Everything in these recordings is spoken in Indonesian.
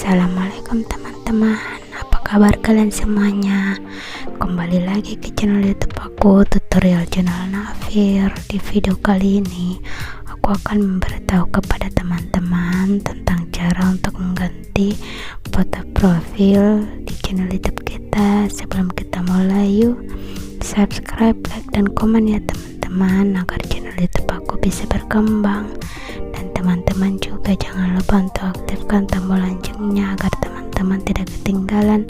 Assalamualaikum teman-teman, apa kabar kalian semuanya? Kembali lagi ke channel YouTube aku, tutorial channel Nafir. Di video kali ini aku akan memberitahu kepada teman-teman tentang cara untuk mengganti foto profil di channel YouTube kita. Sebelum kita mulai, yuk subscribe, like, dan komen ya teman-teman, agar channel YouTube aku bisa berkembang. Dan teman-teman juga jangan lupa untuk aktifkan tombol loncengnya agar teman-teman tidak ketinggalan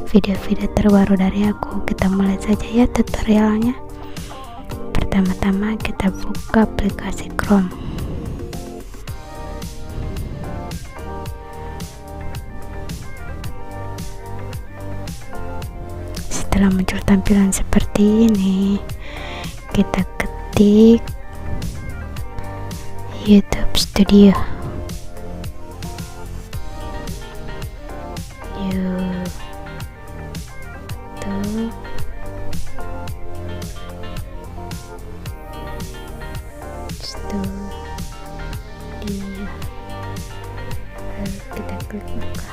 video-video terbaru dari aku. Kita mulai saja ya tutorialnya. Pertama-tama kita buka aplikasi Chrome. Setelah muncul tampilan seperti ini, kita ketik YouTube Studio. YouTube Studio. Lalu kita klik buka.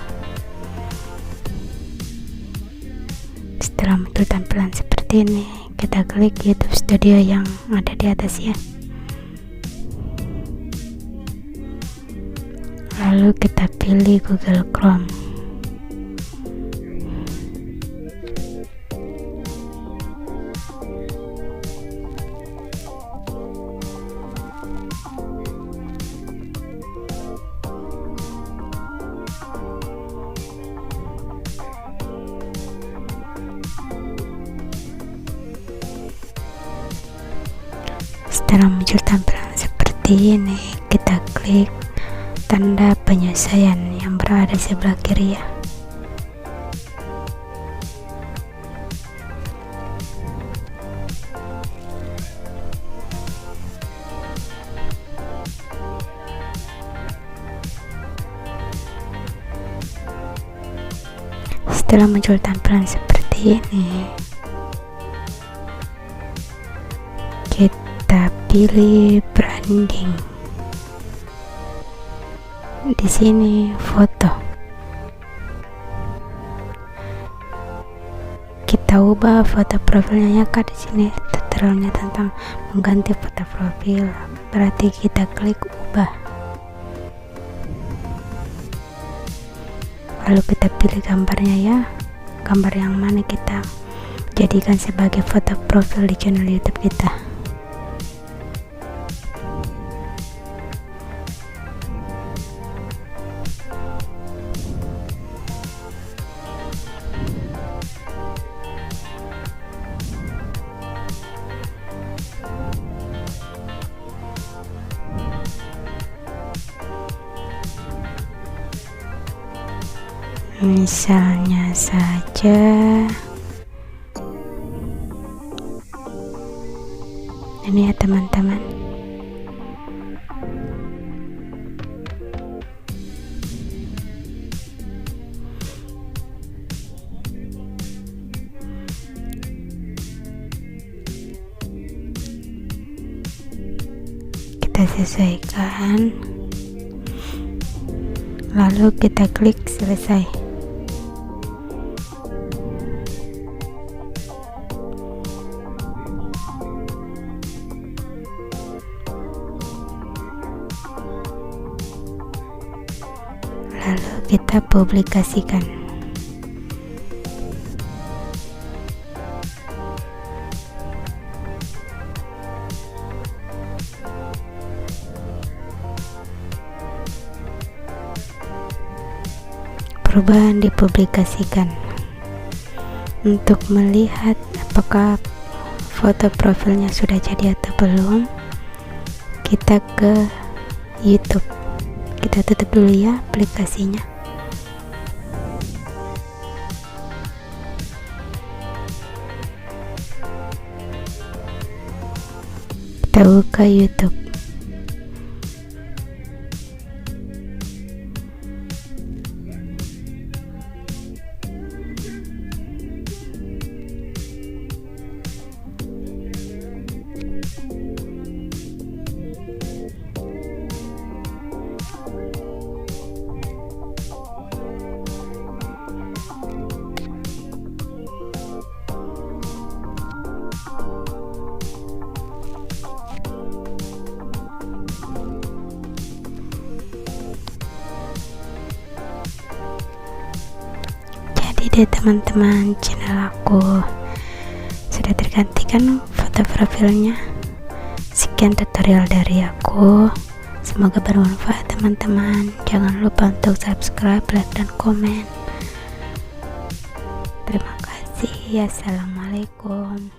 Setelah muncul tampilan seperti ini, kita klik YouTube Studio yang ada di atas ya. Lalu kita pilih Google Chrome. Setelah muncul tampilan seperti ini, kita klik tanda penyesuaian yang berada di sebelah kiri ya. Setelah muncul tampilan seperti ini, kita pilih branding. Di sini foto. Kita ubah foto profilnya ya Kak. Di sini tutorialnya tentang mengganti foto profil. Berarti kita klik ubah. Lalu kita pilih gambarnya ya. Gambar yang mana kita jadikan sebagai foto profil di channel YouTube kita. Misalnya saja ini ya teman-teman. Kita sesuaikan, lalu kita klik selesai. Lalu kita publikasikan. Perubahan dipublikasikan. Untuk melihat apakah foto profilnya sudah jadi atau belum, kita ke YouTube. Kita tutup dulu ya aplikasinya. Kita buka YouTube. ya teman-teman, channel aku sudah tergantikan foto profilnya. Sekian tutorial dari aku, semoga bermanfaat teman-teman. Jangan lupa untuk subscribe, like, dan komen. Terima kasih. Assalamualaikum.